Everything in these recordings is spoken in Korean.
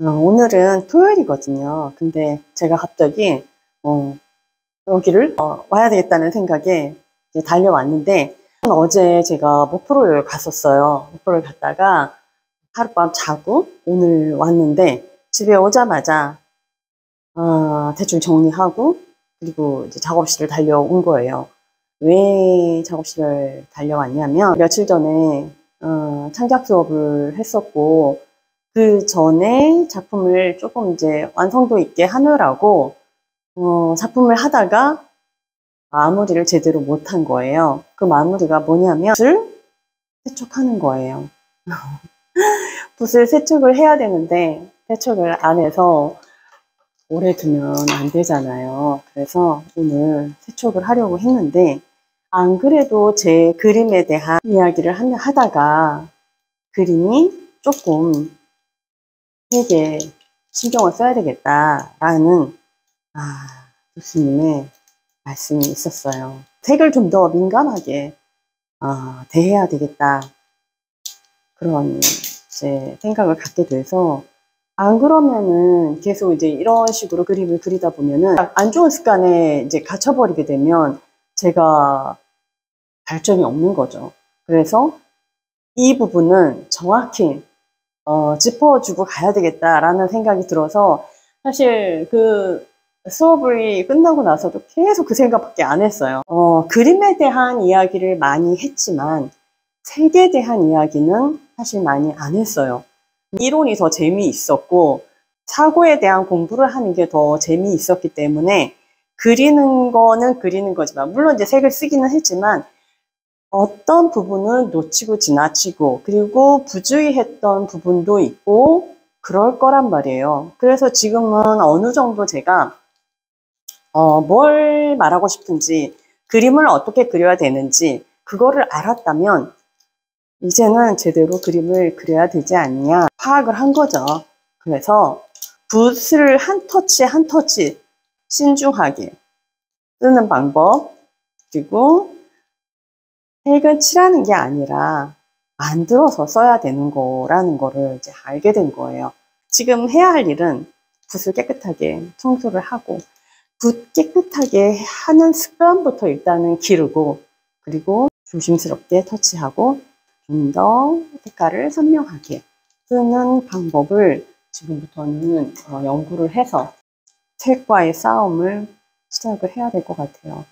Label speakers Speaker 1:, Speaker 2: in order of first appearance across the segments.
Speaker 1: 오늘은 토요일이거든요. 근데 제가 갑자기 여기를 와야 되겠다는 생각에 이제 달려왔는데, 어제 제가 목포를 갔었어요. 목포를 갔다가 하룻밤 자고 오늘 왔는데, 집에 오자마자 대충 정리하고 그리고 이제 작업실을 달려온 거예요. 왜 작업실을 달려왔냐면, 며칠 전에 창작 수업을 했었고, 그 전에 작품을 조금 이제 완성도 있게 하느라고 작품을 하다가 마무리를 제대로 못한 거예요. 그 마무리가 뭐냐면 붓을 세척하는 거예요. 붓을 세척을 해야 되는데 세척을 안 해서 오래 두면 안 되잖아요. 그래서 오늘 세척을 하려고 했는데, 안 그래도 제 그림에 대한 이야기를 하다가 그림이 조금 되게 신경을 써야 되겠다라는 교수님의 말씀이 있었어요. 색을 좀 더 민감하게 대해야 되겠다, 그런 이제 생각을 갖게 돼서, 안 그러면은 계속 이제 이런 식으로 그림을 그리다 보면은 안 좋은 습관에 이제 갇혀버리게 되면 제가 발전이 없는 거죠. 그래서 이 부분은 정확히 짚어주고 가야 되겠다라는 생각이 들어서, 사실 그 수업이 끝나고 나서도 계속 그 생각밖에 안 했어요. 그림에 대한 이야기를 많이 했지만 색에 대한 이야기는 사실 많이 안 했어요. 이론이 더 재미있었고 사고에 대한 공부를 하는 게 더 재미있었기 때문에, 그리는 거는 그리는 거지만, 물론 이제 색을 쓰기는 했지만 어떤 부분은 놓치고 지나치고 그리고 부주의했던 부분도 있고 그럴 거란 말이에요. 그래서 지금은 어느 정도 제가 뭘 말하고 싶은지, 그림을 어떻게 그려야 되는지 그거를 알았다면 이제는 제대로 그림을 그려야 되지 않냐 파악을 한 거죠. 그래서 붓을 한 터치 한 터치 신중하게 쓰는 방법, 그리고 색은 칠하는 게 아니라 만들어서 써야 되는 거라는 거를 이제 알게 된 거예요. 지금 해야 할 일은 붓을 깨끗하게 청소를 하고 붓 깨끗하게 하는 습관부터 일단은 기르고, 그리고 조심스럽게 터치하고 좀 더 색깔을 선명하게 쓰는 방법을 지금부터는 연구를 해서 색과의 싸움을 시작을 해야 될 것 같아요.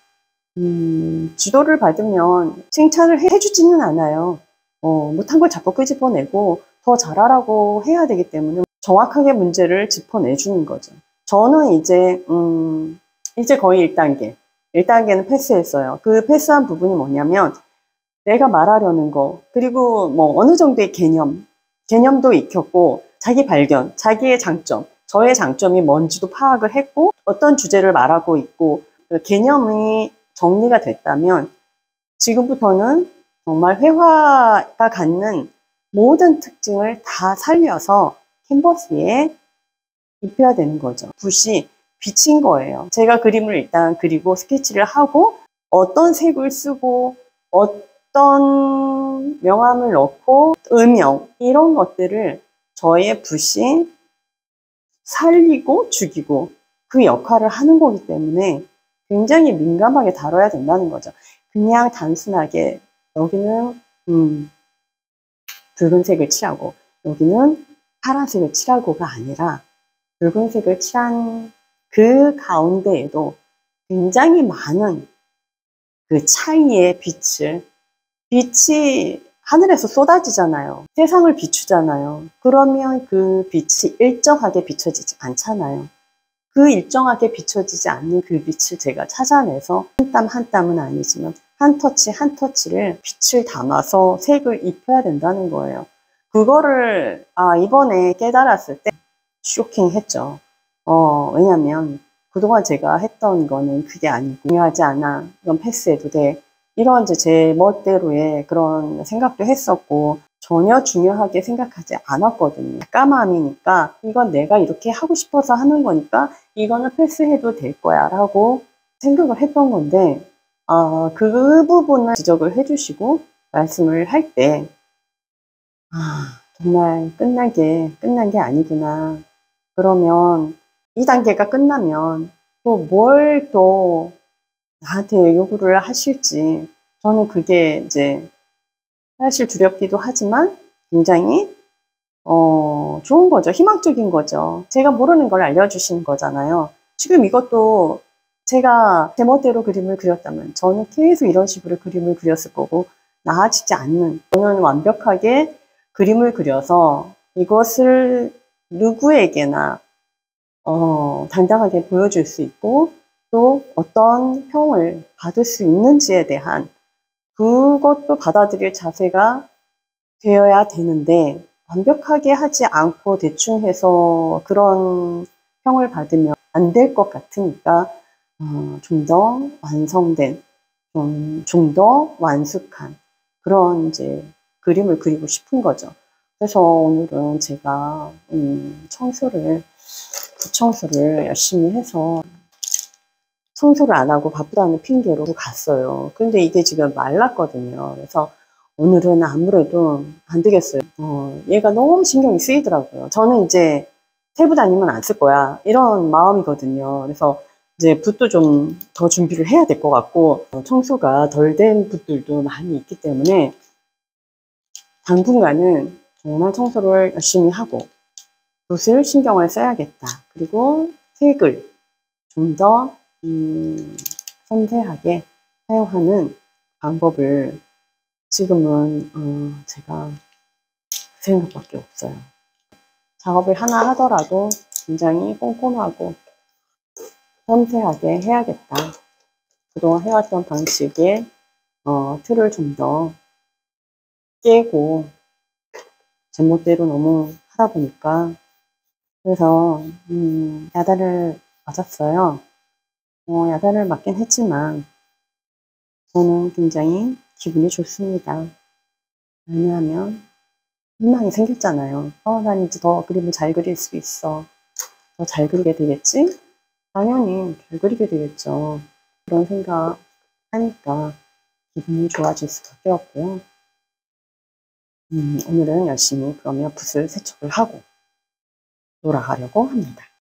Speaker 1: 지도를 받으면 칭찬을 해주지는 않아요. 못한 걸 자꾸 끄집어내고 더 잘하라고 해야 되기 때문에 정확하게 문제를 짚어내주는 거죠. 저는 이제 거의 1단계는 패스했어요. 그 패스한 부분이 뭐냐면, 내가 말하려는 거, 그리고 뭐 어느 정도의 개념도 익혔고, 자기 발견, 자기의 장점, 저의 장점이 뭔지도 파악을 했고, 어떤 주제를 말하고 있고, 그 개념이 정리가 됐다면 지금부터는 정말 회화가 갖는 모든 특징을 다 살려서 캔버스 위에 입혀야 되는 거죠. 붓이 빛인 거예요. 제가 그림을 일단 그리고 스케치를 하고 어떤 색을 쓰고 어떤 명암을 넣고 음영, 이런 것들을 저의 붓이 살리고 죽이고 그 역할을 하는 거기 때문에 굉장히 민감하게 다뤄야 된다는 거죠. 그냥 단순하게 여기는 붉은색을 칠하고 여기는 파란색을 칠하고가 아니라, 붉은색을 칠한 그 가운데에도 굉장히 많은 그 차이의 빛이 하늘에서 쏟아지잖아요. 세상을 비추잖아요. 그러면 그 빛이 일정하게 비춰지지 않잖아요. 그 일정하게 비춰지지 않는 그 빛을 제가 찾아내서 한 땀 한 땀은 아니지만 한 터치 한 터치를 빛을 담아서 색을 입혀야 된다는 거예요. 그거를 이번에 깨달았을 때 쇼킹했죠. 왜냐면 그동안 제가 했던 거는 그게 아니고, 중요하지 않아, 이건 패스해도 돼, 이런 이제 제 멋대로의 그런 생각도 했었고 전혀 중요하게 생각하지 않았거든요. 까마함이니까, 이건 내가 이렇게 하고 싶어서 하는 거니까 이거는 패스해도 될 거야 라고 생각을 했던 건데, 그 부분을 지적을 해주시고 말씀을 할 때 정말 끝난 게 아니구나, 그러면 2단계가 끝나면 또 뭘 또 나한테 요구를 하실지, 저는 그게 이제 사실 두렵기도 하지만 굉장히 좋은 거죠. 희망적인 거죠. 제가 모르는 걸 알려주시는 거잖아요. 지금 이것도 제가 제 멋대로 그림을 그렸다면 저는 계속 이런 식으로 그림을 그렸을 거고, 나아지지 않는, 저는 완벽하게 그림을 그려서 이것을 누구에게나 당당하게 보여줄 수 있고, 또 어떤 평을 받을 수 있는지에 대한 그것도 받아들일 자세가 되어야 되는데, 완벽하게 하지 않고 대충 해서 그런 평을 받으면 안 될 것 같으니까 좀 더 완성된, 좀 더 완숙한 그런 이제 그림을 그리고 싶은 거죠. 그래서 오늘은 제가 부청소를 열심히 해서, 청소를 안 하고 바쁘다는 핑계로 갔어요. 근데 이게 지금 말랐거든요. 그래서 오늘은 아무래도 안 되겠어요. 얘가 너무 신경이 쓰이더라고요. 저는 이제 세부 다니면 안 쓸 거야, 이런 마음이거든요. 그래서 이제 붓도 좀 더 준비를 해야 될 것 같고, 청소가 덜 된 붓들도 많이 있기 때문에 당분간은 정말 청소를 열심히 하고 붓을 신경을 써야겠다. 그리고 색을 좀 더 섬세하게 사용하는 방법을 지금은 제가 그 생각밖에 없어요. 작업을 하나 하더라도 굉장히 꼼꼼하고 섬세하게 해야겠다. 그동안 해왔던 방식의 틀을 좀 더 깨고 제 멋대로 너무 하다 보니까, 그래서 야단을 맞았어요. 야단을 맞긴 했지만 저는 굉장히 기분이 좋습니다. 왜냐하면 희망이 생겼잖아요. 난 이제 더 그림을 잘 그릴 수 있어. 더 잘 그리게 되겠지? 당연히 잘 그리게 되겠죠. 그런 생각 하니까 기분이 좋아질 수밖에 없고요. 오늘은 열심히 그러면 붓을 세척을 하고 돌아가려고 합니다.